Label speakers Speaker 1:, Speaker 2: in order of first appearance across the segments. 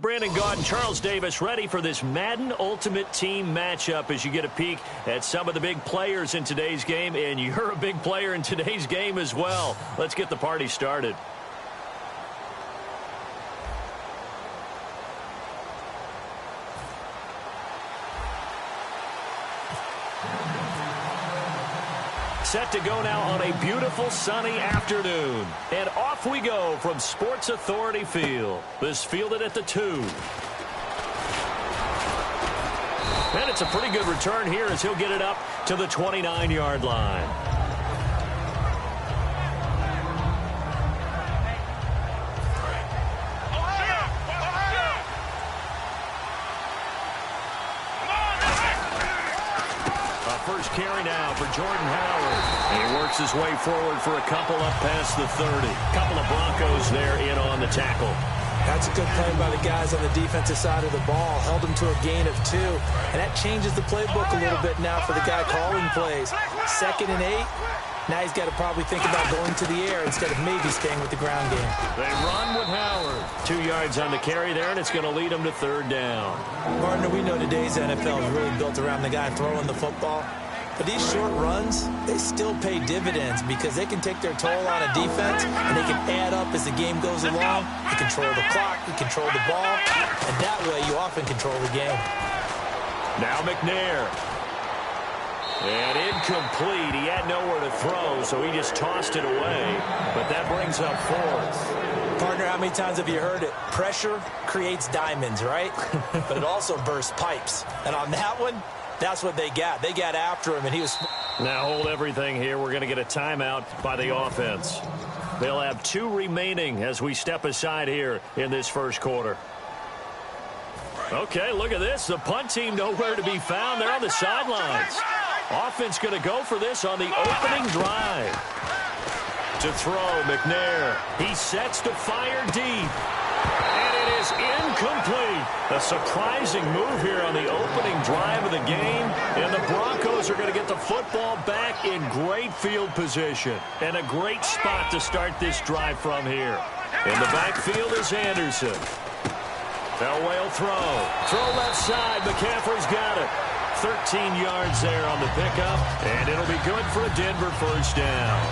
Speaker 1: Brandon Gaud and Charles Davis ready for this Madden Ultimate Team matchup as you get a peek at some of the big players in today's game, and you're a big player in today's game as well. Let's get the party started. Set to go now on a beautiful sunny afternoon. And off we go from Sports Authority Field. This fielded at the 2. And it's a pretty good return here as he'll get it up to the 29-yard line. First carry now for Jordan Howard. And he works his way forward for a couple up past the 30. Couple of Broncos there in on the tackle.
Speaker 2: That's a good play by the guys on the defensive side of the ball. Held him to a gain of 2. And that changes the playbook a little bit now for the guy calling plays. 2nd and 8. Now he's got to probably think about going to the air instead of maybe staying with the ground game.
Speaker 1: They run with Howard. 2 yards on the carry there, and it's going to lead him to 3rd down.
Speaker 2: Partner, we know today's NFL is really built around the guy throwing the football. But these short runs, they still pay dividends because they can take their toll on a defense, and they can add up as the game goes along. You control the clock, you control the ball, and that way you often control the game.
Speaker 1: Now McNair. And incomplete. He had nowhere to throw, so he just tossed it away. But that brings up 4th.
Speaker 2: Partner, how many times have you heard it? Pressure creates diamonds, right? But it also bursts pipes. And on that one, that's what they got. They got after him, and he was...
Speaker 1: Now hold everything here. We're going to get a timeout by the offense. They'll have 2 remaining as we step aside here in this first quarter. Okay, look at this. The punt team nowhere to be found. They're on the sidelines. Offense going to go for this on the opening drive. To throw, McNair. He sets to fire deep. And it is incomplete. A surprising move here on the opening drive of the game. And the Broncos are going to get the football back in great field position. And a great spot to start this drive from here. In the backfield is Anderson. Elway will throw. Throw left side. McCaffrey's got it. 13 yards there on the pickup, and it'll be good for a Denver first down.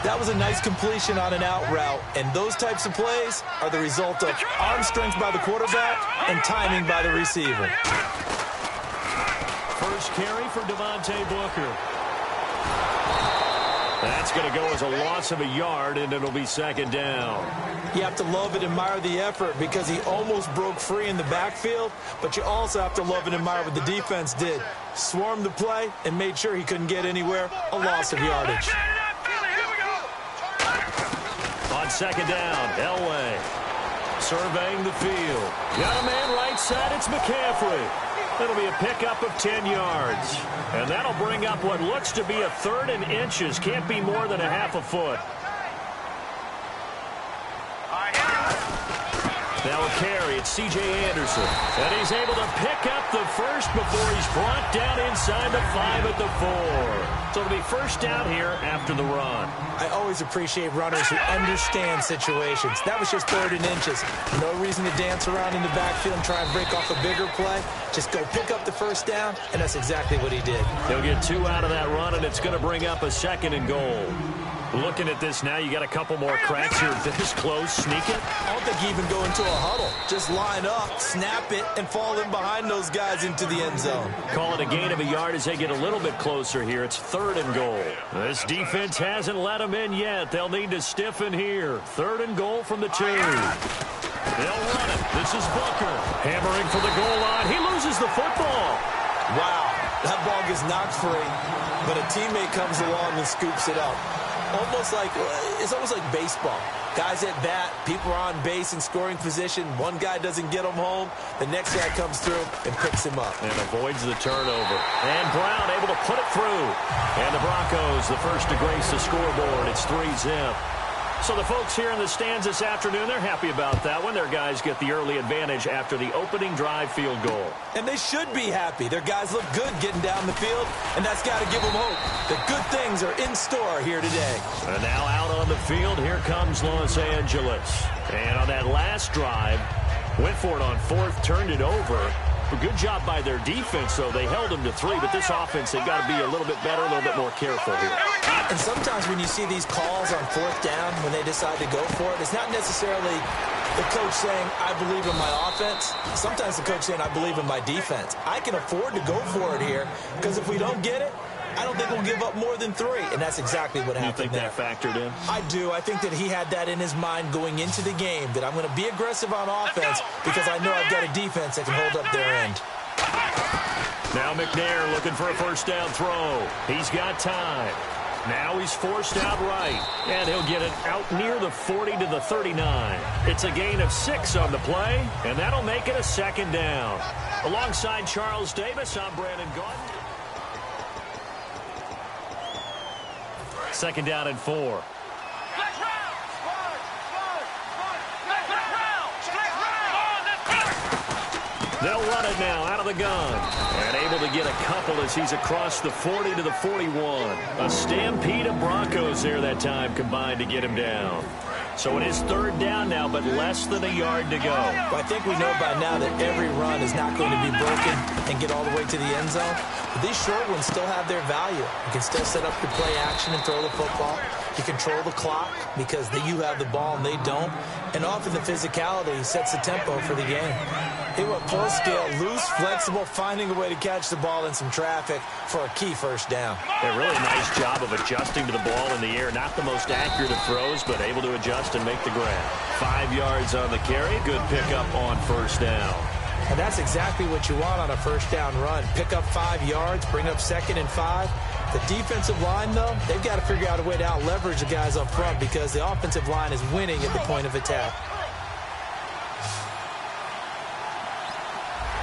Speaker 2: That was a nice completion on an out route, and those types of plays are the result of arm strength by the quarterback and timing by the receiver.
Speaker 1: First carry for Devontae Booker. That's going to go as a loss of a yard, and it'll be 2nd down.
Speaker 2: You have to love and admire the effort because he almost broke free in the backfield, but you also have to love and admire what the defense did. Swarmed the play and made sure he couldn't get anywhere. A loss of yardage.
Speaker 1: On 2nd down, Elway surveying the field. Got a man right side. It's McCaffrey. It'll be a pickup of 10 yards. And that'll bring up what looks to be a 3rd and inches. Can't be more than a half a foot. Now a carry. It's C.J. Anderson. And he's able to pick up the first before he's brought down inside the 5 at the 4. So it'll be first down here after the run.
Speaker 2: I always appreciate runners who understand situations. That was just 3rd and inches. No reason to dance around in the backfield and try and break off a bigger play. Just go pick up the first down, and that's exactly what he did.
Speaker 1: He'll get 2 out of that run, and it's going to bring up a 2nd and goal. Looking at this now, you got a couple more cracks here. This close, sneak it.
Speaker 2: I don't think you even go into a huddle. Just line up, snap it, and fall in behind those guys into the end zone.
Speaker 1: Call it a gain of a yard as they get a little bit closer here. It's 3rd and goal. This defense hasn't let them in yet. They'll need to stiffen here. 3rd and goal from the 2. They'll run it. This is Booker. Hammering for the goal line. He loses the football.
Speaker 2: Wow, that ball gets knocked free, but a teammate comes along and scoops it up. It's almost like baseball. Guys at bat, people are on base in scoring position. One guy doesn't get him home. The next guy comes through and picks him up.
Speaker 1: And avoids the turnover. And Brown able to put it through. And the Broncos, the first to grace the scoreboard. It's 3-zip. So the folks here in the stands this afternoon, they're happy about that one. Their guys get the early advantage after the opening drive field goal.
Speaker 2: And they should be happy. Their guys look good getting down the field, and that's got to give them hope that good things are in store here today.
Speaker 1: And now out on the field, here comes Los Angeles. And on that last drive, Went for it on fourth, turned it over. A good job by their defense, though. They held them to 3, but this offense, they've got to be a little bit better, a little bit more careful here.
Speaker 2: And sometimes when you see these calls on fourth down, when they decide to go for it, it's not necessarily the coach saying, I believe in my offense. Sometimes the coach saying, I believe in my defense. I can afford to go for it here, because if we don't get it, I don't think we'll give up more than 3. And that's exactly what happened there.
Speaker 1: You think that factored in?
Speaker 2: I do. I think that he had that in his mind going into the game, that I'm going to be aggressive on offense because I know I've got a defense that can hold up their end.
Speaker 1: Now McNair looking for a first down throw. He's got time. Now he's forced out right, and he'll get it out near the 40 to the 39. It's a gain of 6 on the play, and that'll make it a second down. Alongside Charles Davis, I'm Brandon Gaudin. Second down and 4. They'll run it now out of the gun. And able to get a couple as he's across the 40 to the 41. A stampede of Broncos there that time combined to get him down. So it is third down now, but less than a yard to go.
Speaker 2: Well, I think we know by now that every run is not going to be broken and get all the way to the end zone. But these short ones still have their value. You can still set up your play action and throw the football. You control the clock because you have the ball and they don't. And often the physicality sets the tempo for the game. He went full scale, loose, flexible, finding a way to catch the ball in some traffic for a key first down.
Speaker 1: A really nice job of adjusting to the ball in the air. Not the most accurate of throws, but able to adjust and make the grab. 5 yards on the carry. Good pickup on first down.
Speaker 2: And that's exactly what you want on a first down run. Pick up 5 yards, bring up 2nd and 5. The defensive line, though, they've got to figure out a way to out-leverage the guys up front because the offensive line is winning at the point of attack.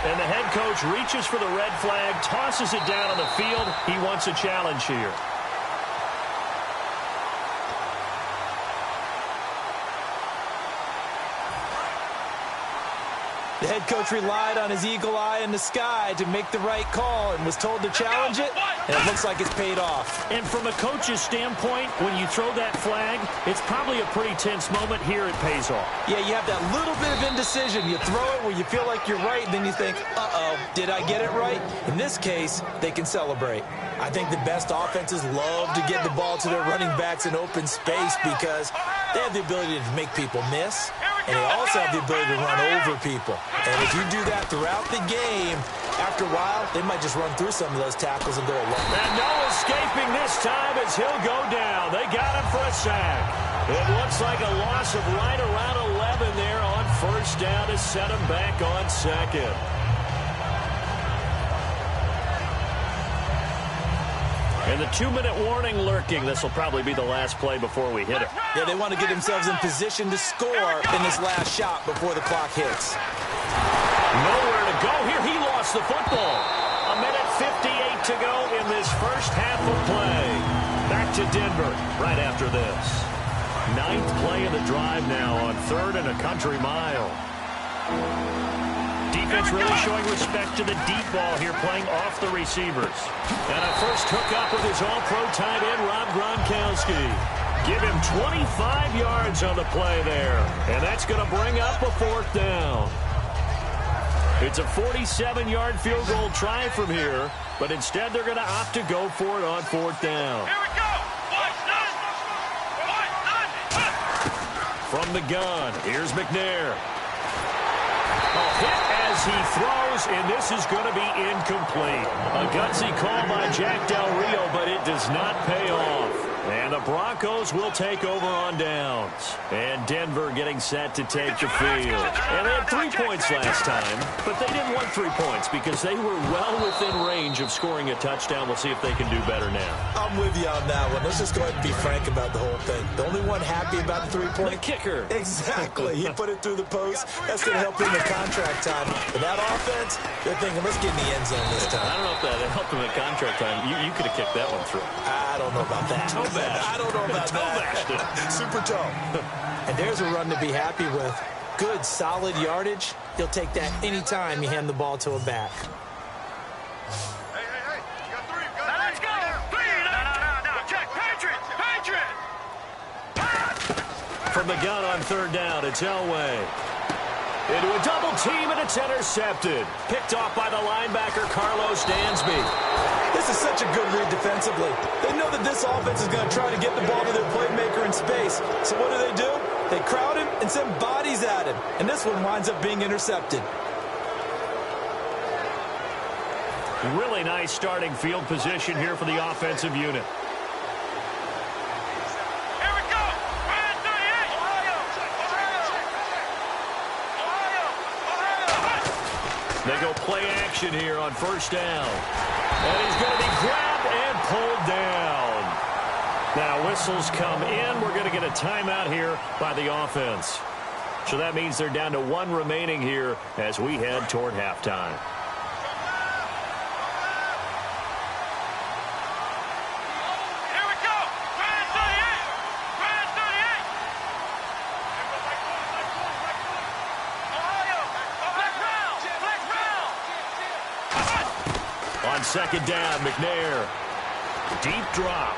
Speaker 1: And the head coach reaches for the red flag, tosses it down on the field. He wants a challenge here.
Speaker 2: The head coach relied on his eagle eye in the sky to make the right call and was told to challenge it, and it looks like it's paid off.
Speaker 1: And from a coach's standpoint, when you throw that flag, it's probably a pretty tense moment. Here it pays off.
Speaker 2: Yeah, you have that little bit of indecision. You throw it where you feel like you're right, and then you think, uh-oh, did I get it right? In this case, they can celebrate. I think the best offenses love to get the ball to their running backs in open space because they have the ability to make people miss, and they also have the ability to run over people. And if you do that throughout the game, after a while, they might just run through some of those tackles and go along.
Speaker 1: And no escaping this time as he'll go down. They got him for a sack. It looks like a loss of right around 11 there on first down to set him back on second. And the 2-minute warning lurking. This will probably be the last play before we hit it.
Speaker 2: Yeah, they want to get themselves in position to score in this last shot before the clock hits.
Speaker 1: Nowhere to go here. He lost the football. 1:58 to go in this first half of play. Back to Denver right after this. 9th play of the drive now on 3rd and a country mile. Defense really showing respect to the deep ball here, playing off the receivers. And a first hookup with his all-pro tight end, Rob Gronkowski. Give him 25 yards on the play there. And that's going to bring up a 4th down. It's a 47-yard field goal try from here, but instead they're going to opt to go for it on 4th down.
Speaker 3: Here we go.
Speaker 1: From the gun, here's McNair. A hit as he throws, and this is going to be incomplete. A gutsy call by Jack Del Rio, but it does not pay off. And the Broncos will take over on downs. And Denver getting set to take the field. And they had 3 points last time, but they didn't want 3 points because they were well within range of scoring a touchdown. We'll see if they can do better now.
Speaker 2: I'm with you on that one. Let's just go ahead and be frank about the whole thing. The only one happy about the 3-point?
Speaker 1: The kicker.
Speaker 2: Exactly. He put it through the post. That's going to help him in contract time. But that offense, they're thinking, let's get in the end zone this time.
Speaker 1: I don't know if that helped him in contract time. You could have kicked that one through.
Speaker 2: I don't know about that. I don't know about that. Super toe. And there's a run to be happy with. Good, solid yardage. He'll take that anytime you hand the ball to a back.
Speaker 3: Hey. You got 3. Now let's go. 3. No. Check. Patriot.
Speaker 1: From the gun on 3rd down, it's Elway. Into a double team, and it's intercepted. Picked off by the linebacker, Carlos Dansby.
Speaker 2: This is such a good read defensively. They know that this offense is going to try to get the ball to their playmaker in space. So what do? They crowd him and send bodies at him. And this one winds up being intercepted.
Speaker 1: Really nice starting field position here for the offensive unit.
Speaker 3: Here we go. Man 38. Ohio.
Speaker 1: They go play action here on first down. And he's going to be grabbed and pulled down. Now whistles come in. We're going to get a timeout here by the offense. So that means they're down to one remaining here as we head toward halftime. On second down, McNair. Deep drop.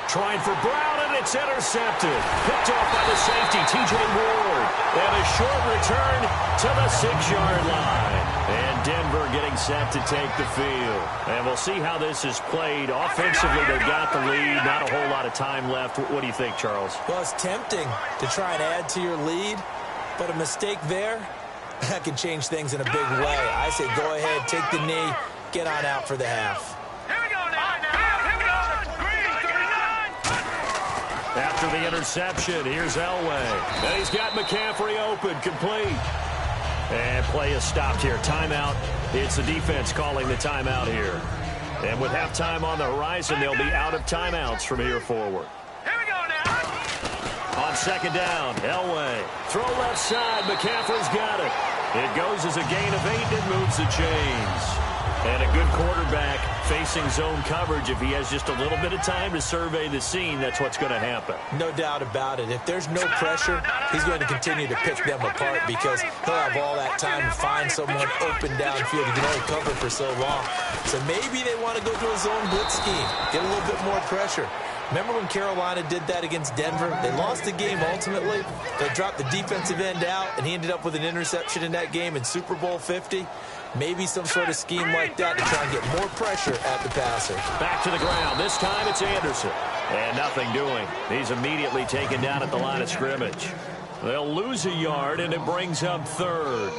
Speaker 1: Trying for Brown, and it's intercepted. Picked off by the safety, T.J. Ward. And a short return to the 6-yard line. And Denver getting set to take the field. And we'll see how this is played. Offensively, they've got the lead. Not a whole lot of time left. What do you think, Charles?
Speaker 2: Well, it's tempting to try and add to your lead, but a mistake there, that can change things in a big way. I say go ahead, take the knee, get on out for the half.
Speaker 3: Here we go now. Here we go.
Speaker 1: After the interception, here's Elway. And he's got McCaffrey open, complete. And play is stopped here. Timeout. It's the defense calling the timeout here. And with halftime on the horizon, they'll be out of timeouts from here forward.
Speaker 3: Here we go now.
Speaker 1: On second down, Elway. Throw left side. McCaffrey's got it. It goes as a gain of 8 and moves the chains. And a good quarterback facing zone coverage. If he has just a little bit of time to survey the scene, that's what's going to happen.
Speaker 2: No doubt about it. If there's no pressure, he's going to continue to pick them apart because he'll have all that time to find someone open downfield. He can only cover for so long. So maybe they want to go to a zone blitz scheme, get a little bit more pressure. Remember when Carolina did that against Denver? They lost the game ultimately. They dropped the defensive end out, and he ended up with an interception in that game in Super Bowl 50. Maybe some sort of scheme like that to try and get more pressure at the passer.
Speaker 1: Back to the ground. This time it's Anderson. And nothing doing. He's immediately taken down at the line of scrimmage. They'll lose a yard, and it brings up third.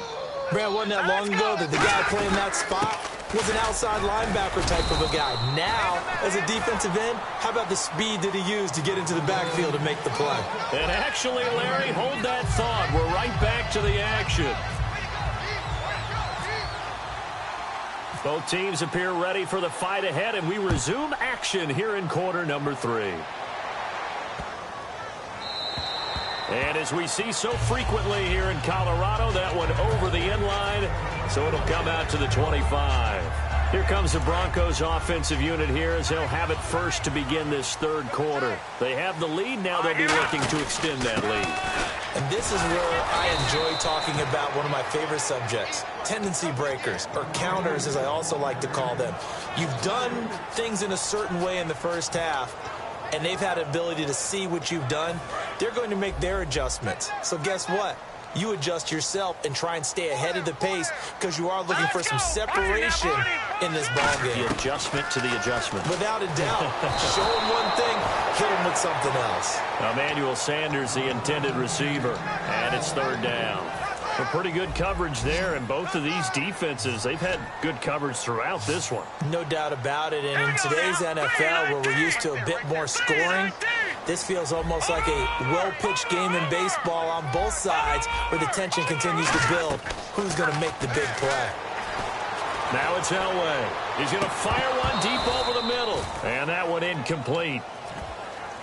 Speaker 2: Brad, wasn't that long ago that the guy playing that spot was an outside linebacker type of a guy. Now, as a defensive end, how about the speed that he used to get into the backfield to make the play?
Speaker 1: And actually, Larry, hold that thought. We're right back to the action. Both teams appear ready for the fight ahead, and we resume action here in quarter number 3. And as we see so frequently here in Colorado, that one over the end line, so it'll come out to the 25. Here comes the Broncos offensive unit here as they'll have it first to begin this third quarter. They have the lead. Now they'll be looking to extend that lead.
Speaker 2: And this is where I enjoy talking about one of my favorite subjects, tendency breakers, or counters as I also like to call them. You've done things in a certain way in the first half, and they've had an ability to see what you've done. They're going to make their adjustments. So guess what? You adjust yourself and try and stay ahead of the pace because you are looking for some separation in this ball game.
Speaker 1: The adjustment to the adjustment.
Speaker 2: Without a doubt. Show them one thing, hit them with something else.
Speaker 1: Emmanuel Sanders, the intended receiver, and it's third down. Well, pretty good coverage there, and both of these defenses, they've had good coverage throughout this one.
Speaker 2: No doubt about it, and in today's NFL, where we're used to a bit more scoring, this feels almost like a well-pitched game in baseball on both sides where the tension continues to build. Who's going to make the big play?
Speaker 1: Now it's Elway. He's going to fire one deep over the middle, and that one incomplete.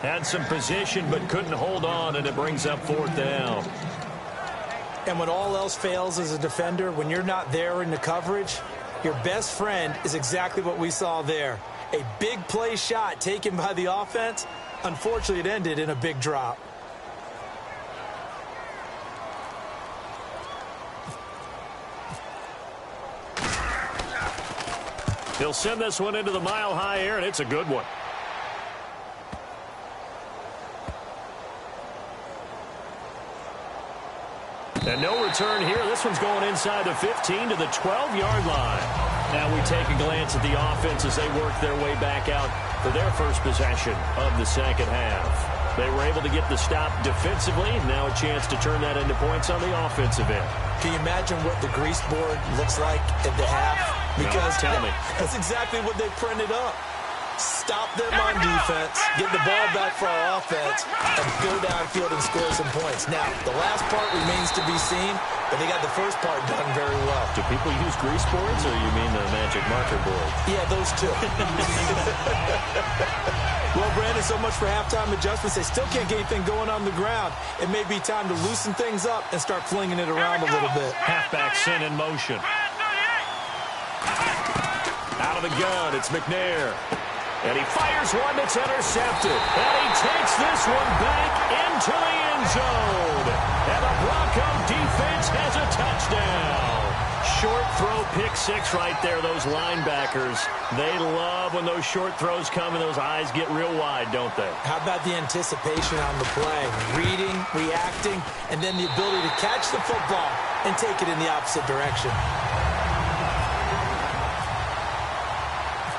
Speaker 1: Had some position but couldn't hold on, and it brings up fourth down.
Speaker 2: And when all else fails as a defender, when you're not there in the coverage, your best friend is exactly what we saw there. A big play shot taken by the offense. Unfortunately, it ended in a big drop.
Speaker 1: He'll send this one into the mile-high air, and it's a good one. And no return here. This one's going inside the 15 to the 12-yard line. Now we take a glance at the offense as they work their way back out for their first possession of the second half. They were able to get the stop defensively. Now a chance to turn that into points on the offensive end.
Speaker 2: Can you imagine what the grease board looks like at the half? Because
Speaker 1: tell me.
Speaker 2: That's exactly what they printed up. Stop them on defense, get the ball back for our offense, and go downfield and score some points. Now, the last part remains to be seen, but they got the first part done very well.
Speaker 1: Do people use grease boards, or you mean the magic marker board?
Speaker 2: Yeah, those two. Well, Brandon, so much for halftime adjustments. They still can't get anything going on the ground. It may be time to loosen things up and start flinging it around a little bit.
Speaker 1: Halfback sent in motion. Out of the gun, it's McNair. And he fires one that's intercepted. And he takes this one back into the end zone. And the Bronco defense has a touchdown. Short throw, pick six right there. Those linebackers, they love when those short throws come and those eyes get real wide, don't they?
Speaker 2: How about the anticipation on the play? Reading, reacting, and then the ability to catch the football and take it in the opposite direction.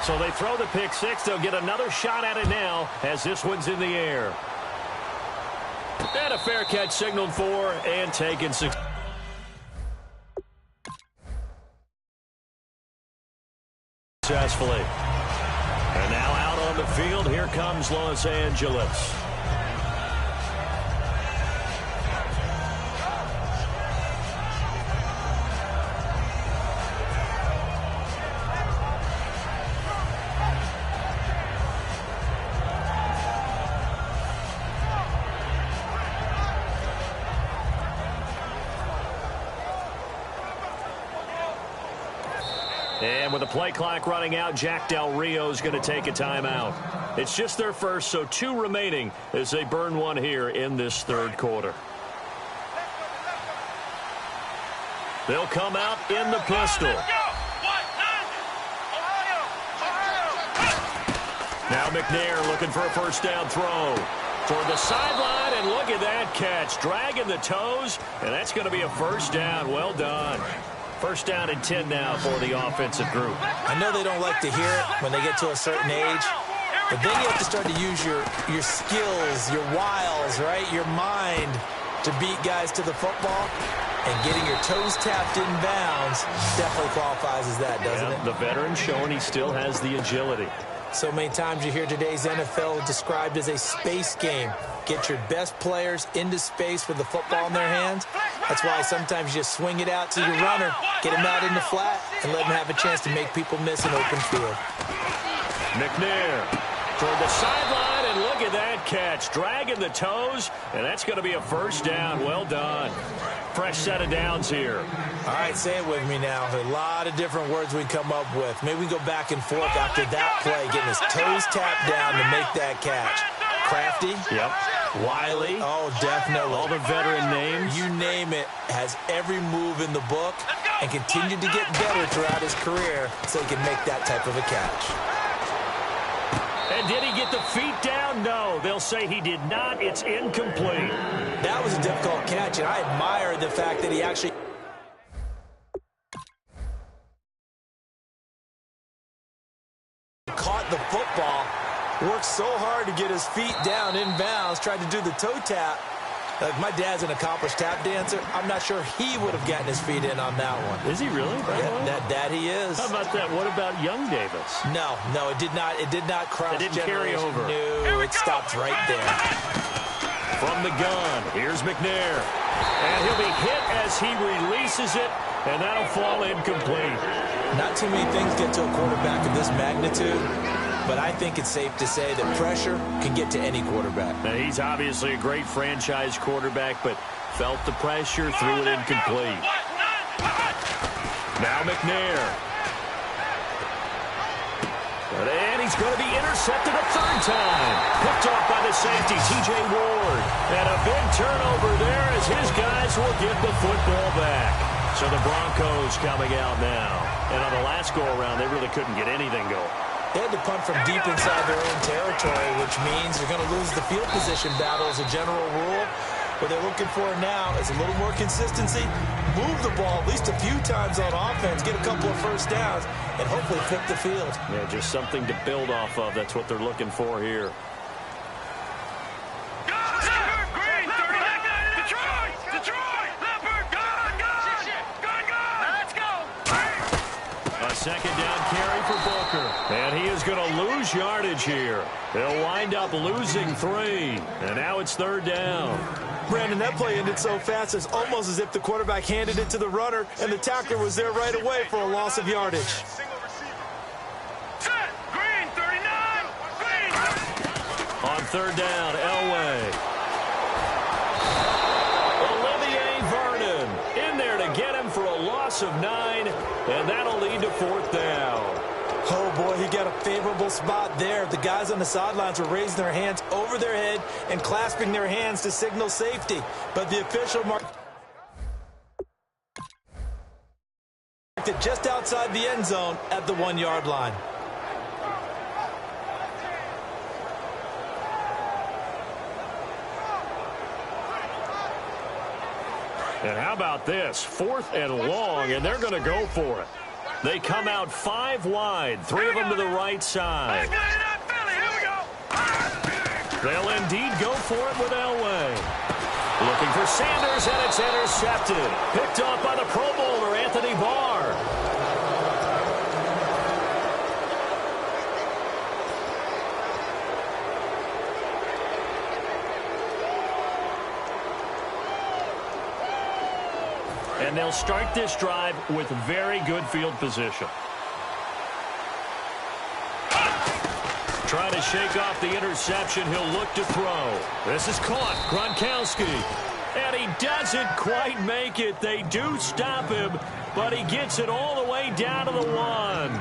Speaker 1: So they throw the pick six. They'll get another shot at it now as this one's in the air. And a fair catch signaled for and taken successfully. And now out on the field, here comes Los Angeles. And with the play clock running out, Jack Del Rio is going to take a timeout. It's just their first, so 2 remaining as they burn one here in this third quarter. They'll come out in the pistol. Now McNair looking for a first down throw. Toward the sideline, and look at that catch. Dragging the toes, and that's going to be a first down. Well done. First down and 10 now for the offensive group.
Speaker 2: I know they don't like to hear it when they get to a certain age, but then you have to start to use your skills, your wiles, right? Your mind to beat guys to the football. And getting your toes tapped in bounds definitely qualifies as that, doesn't it?
Speaker 1: The veteran showing he still has the agility.
Speaker 2: So many times you hear today's NFL described as a space game. Get your best players into space with the football in their hands. That's why sometimes you just swing it out to your runner, get him out in the flat, and let him have a chance to make people miss an open field.
Speaker 1: McNair toward the sideline, and look at that catch. Dragging the toes, and that's going to be a first down. Well done. Fresh set of downs here.
Speaker 2: All right, say it with me now. A lot of different words we come up with. Maybe we go back and forth after that play, getting his toes tapped down to make that catch. Crafty.
Speaker 1: Yep. Wiley.
Speaker 2: Oh, definitely.
Speaker 1: All the veteran names.
Speaker 2: You name it. Has every move in the book and continued to get better throughout his career so he can make that type of a catch.
Speaker 1: And did he get the feet down? No. They'll say he did not. It's incomplete.
Speaker 2: That was a difficult catch, and I admire the fact that he actually caught the football, worked so hard to get his feet down inbounds, tried to do the toe tap. Like, my dad's an accomplished tap dancer. I'm not sure he would have gotten his feet in on that one.
Speaker 1: Is he really?
Speaker 2: Yeah, that he is.
Speaker 1: How about that? What about young Davis?
Speaker 2: No, it did not. It did not cross.
Speaker 1: It didn't carry over.
Speaker 2: No, it stopped right there.
Speaker 1: From the gun, here's McNair. And he'll be hit as he releases it, and that'll fall incomplete.
Speaker 2: Not too many things get to a quarterback of this magnitude, but I think it's safe to say that pressure can get to any quarterback.
Speaker 1: Now, he's obviously a great franchise quarterback, but felt the pressure, threw it incomplete. Now McNair. And he's going to be intercepted a third time. Picked off by the safety, T.J. Ward. And a big turnover there as his guys will get the football back. So the Broncos coming out now. And on the last go-around, they really couldn't get anything going.
Speaker 2: They had to punt from deep inside their own territory, which means you're going to lose the field position battle as a general rule. What they're looking for now is a little more consistency, move the ball at least a few times on offense, get a couple of first downs, and hopefully flip the field.
Speaker 1: Yeah, just something to build off of. That's what they're looking for here. Second down carry for Booker. And he is going to lose yardage here. They'll wind up losing 3. And now it's 3rd down.
Speaker 2: Brandon, that play ended so fast, it's almost as if the quarterback handed it to the runner and the tackler was there right away for a loss of yardage.
Speaker 3: Set. Green, 39. Green.
Speaker 1: On 3rd down, Elway. In there to get him for a loss of 9, and that'll lead to 4th down.
Speaker 2: Oh, boy, he got a favorable spot there. The guys on the sidelines were raising their hands over their head and clasping their hands to signal safety. But the official marked it just outside the end zone at the 1-yard line.
Speaker 1: And how about this? 4th and long, and they're going to go for it. They come out 5 wide, 3 of them to the right side. They'll indeed go for it with Elway. Looking for Sanders, and it's intercepted. Picked off by the Pro Bowler, Anthony Barr. And they'll start this drive with very good field position. Trying to shake off the interception. He'll look to throw. This is caught. Gronkowski. And he doesn't quite make it. They do stop him, but he gets it all the way down to the 1.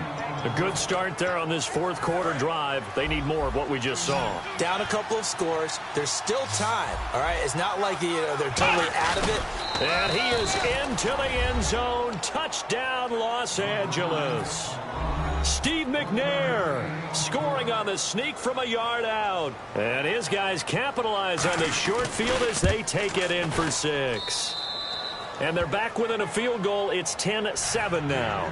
Speaker 1: A good start there on this 4th quarter drive. They need more of what we just saw.
Speaker 2: Down a couple of scores. There's still time, all right? It's not like they're totally out of it.
Speaker 1: And he is into the end zone. Touchdown, Los Angeles. Steve McNair scoring on the sneak from a yard out. And his guys capitalize on the short field as they take it in for 6. And they're back within a field goal. It's 10-7 now.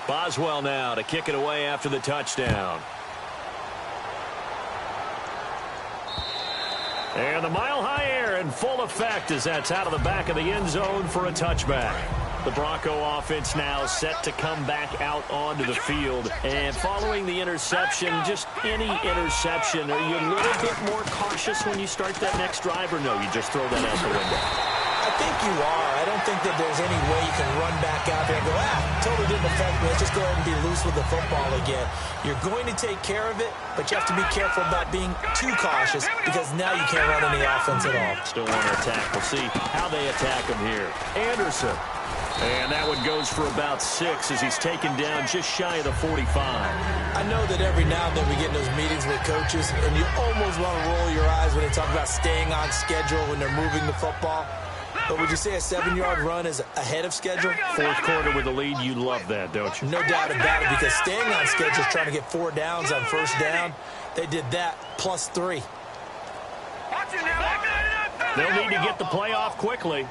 Speaker 1: Boswell now to kick it away after the touchdown. And the mile-high air in full effect as that's out of the back of the end zone for a touchback. The Bronco offense now set to come back out onto the field. And following the interception, just any interception, are you a little bit more cautious when you start that next drive, or no, you just throw that out the window?
Speaker 2: I think you are. I don't think that there's any way you can run back out there and go, totally didn't affect me. Let's just go ahead and be loose with the football again. You're going to take care of it, but you have to be careful about being too cautious because now you can't run any offense at all.
Speaker 1: Still want to attack. We'll see how they attack him here. Anderson. And that one goes for about 6 as he's taken down just shy of the 45.
Speaker 2: I know that every now and then we get in those meetings with coaches, and you almost want to roll your eyes when they talk about staying on schedule when they're moving the football. But would you say a 7-yard run is ahead of schedule?
Speaker 1: 4th quarter with the lead, you love that, don't you?
Speaker 2: No doubt about it, because staying on schedule is trying to get 4 downs on first down. They did that plus 3.
Speaker 1: They'll need to get the play off quickly.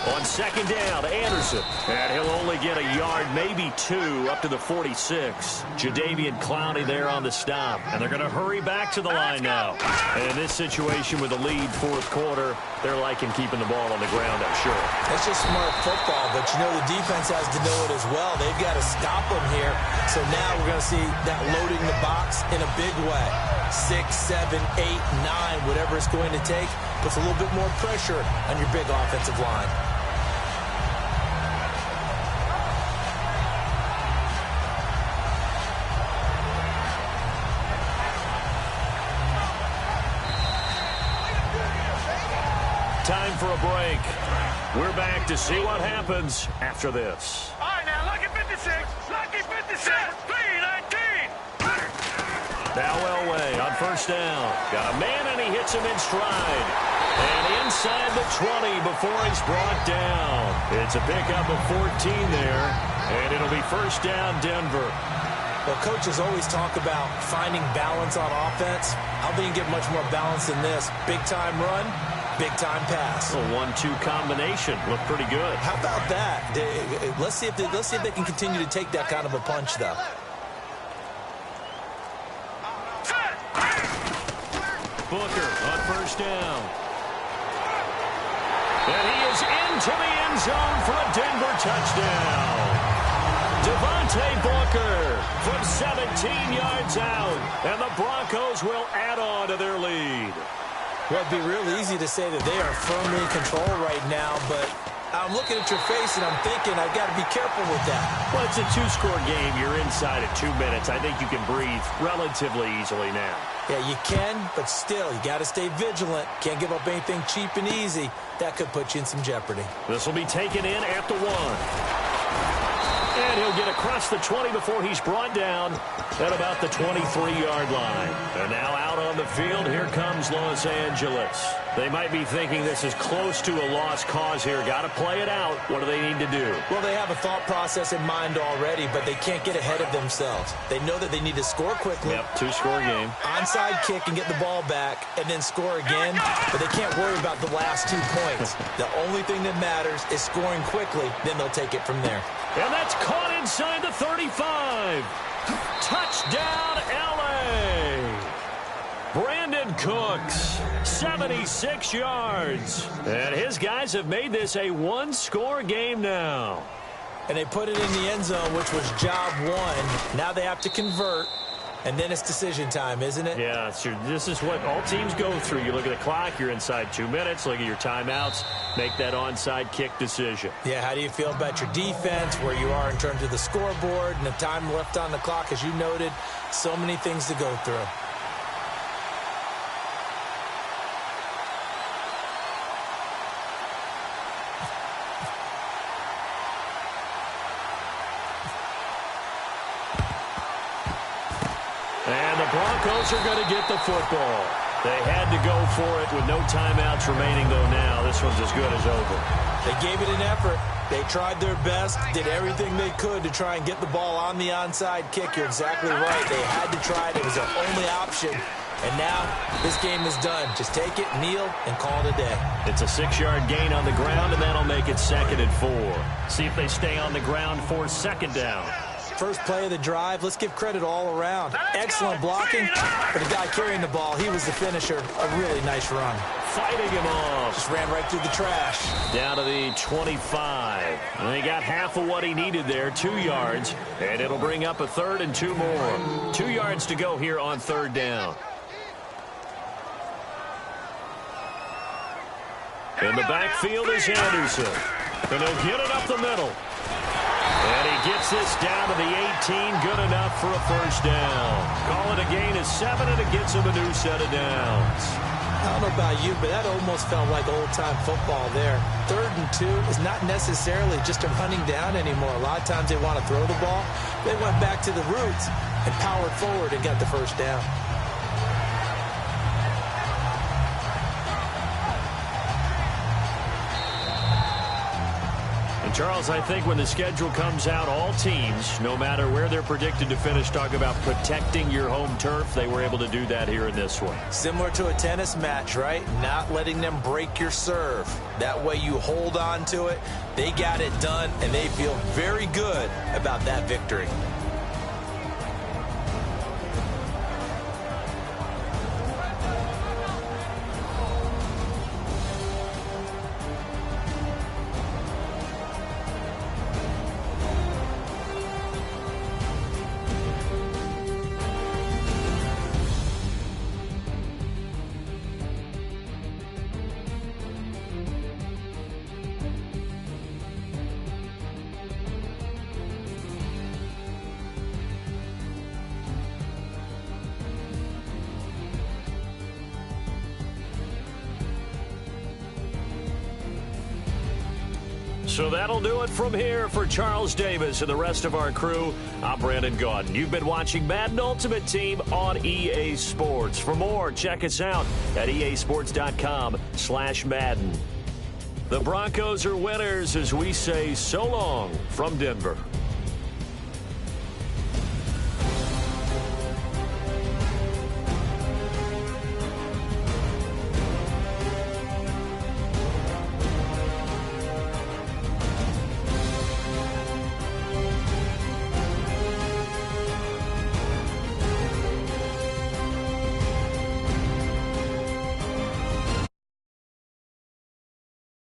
Speaker 1: On 2nd down, Anderson. And he'll only get a yard, maybe 2, up to the 46. Jadeveon Clowney there on the stop. And they're going to hurry back to the line now. And in this situation with the lead 4th quarter, they're liking keeping the ball on the ground, I'm sure.
Speaker 2: That's just smart football, but you know the defense has to know it as well. They've got to stop them here. So now we're going to see that loading the box in a big way. 6, 7, 8, 9, whatever it's going to take, puts a little bit more pressure on your big offensive line.
Speaker 1: Time for a break. We're back to see what happens after this.
Speaker 3: All right, now, lucky 56. Lucky 56. 319.
Speaker 1: Now Elway on 1st down. Got a man, and he hits him in stride. And inside the 20 before he's brought down. It's a pickup of 14 there. And it'll be 1st down, Denver.
Speaker 2: Well, coaches always talk about finding balance on offense. I don't think you can get much more balance than this. Big-time run, big-time pass.
Speaker 1: A 1-2 combination. Looked pretty good.
Speaker 2: How about that? Let's see if they can continue to take that kind of a punch, though.
Speaker 1: Booker on first down. And he is into the end zone for a Denver touchdown. Devontae Booker from 17 yards out. And the Broncos will add on to their lead.
Speaker 2: Well, it'd be real easy to say that they are firmly in control right now, but I'm looking at your face and I'm thinking I've got to be careful with that.
Speaker 1: Well, it's a 2-score game. You're inside at 2 minutes. I think you can breathe relatively easily now.
Speaker 2: Yeah, you can, but still, you got to stay vigilant. Can't give up anything cheap and easy. That could put you in some jeopardy.
Speaker 1: This will be taken in at the 1. And he'll get across the 20 before he's brought down at about the 23-yard line. And now out on the field, here comes Los Angeles. They might be thinking this is close to a lost cause here. Got to play it out. What do they need to do?
Speaker 2: Well, they have a thought process in mind already, but they can't get ahead of themselves. They know that they need to score quickly.
Speaker 1: Yep, 2-score game.
Speaker 2: Onside kick and get the ball back and then score again, but they can't worry about the last 2 points. The only thing that matters is scoring quickly, then they'll take it from there.
Speaker 1: And that's caught inside the 35. Touchdown, L.A. Brandon Cooks, 76 yards. And his guys have made this a 1-score game now.
Speaker 2: And they put it in the end zone, which was job 1. Now they have to convert. And then it's decision time, isn't it?
Speaker 1: Yeah, this is what all teams go through. You look at the clock, you're inside 2 minutes, look at your timeouts, make that onside kick decision.
Speaker 2: Yeah, how do you feel about your defense, where you are in terms of the scoreboard, and the time left on the clock, as you noted, so many things to go through.
Speaker 1: And the Broncos are going to get the football. They had to go for it with no timeouts remaining, though, now. This one's as good as over.
Speaker 2: They gave it an effort. They tried their best, did everything they could to try and get the ball on the onside kick. You're exactly right. They had to try it. It was their only option. And now this game is done. Just take it, kneel, and call it a day.
Speaker 1: It's a 6-yard gain on the ground, and that'll make it 2nd and 4. See if they stay on the ground for 2nd down.
Speaker 2: First play of the drive, let's give credit all around. Excellent blocking, but the guy carrying the ball, he was the finisher. A really nice run.
Speaker 1: Fighting him off.
Speaker 2: Just ran right through the trash.
Speaker 1: Down to the 25. And he got half of what he needed there, 2 yards. And it'll bring up a 3rd and 2 more. 2 yards to go here on 3rd down. In the backfield is Anderson. And he'll get it up the middle. And he gets this down to the 18, good enough for a 1st down. Call it a gain of 7, and it gets him a new set of downs.
Speaker 2: I don't know about you, but that almost felt like old-time football there. 3rd and 2 is not necessarily just a running down anymore. A lot of times they want to throw the ball. They went back to the roots and powered forward and got the 1st down.
Speaker 1: Charles, I think when the schedule comes out, all teams, no matter where they're predicted to finish, talk about protecting your home turf. They were able to do that here in this one.
Speaker 2: Similar to a tennis match, right? Not letting them break your serve. That way you hold on to it. They got it done, and they feel very good about that victory.
Speaker 1: So that'll do it from here for Charles Davis and the rest of our crew. I'm Brandon Gaudin. You've been watching Madden Ultimate Team on EA Sports. For more, check us out at easports.com/Madden. The Broncos are winners as we say so long from Denver.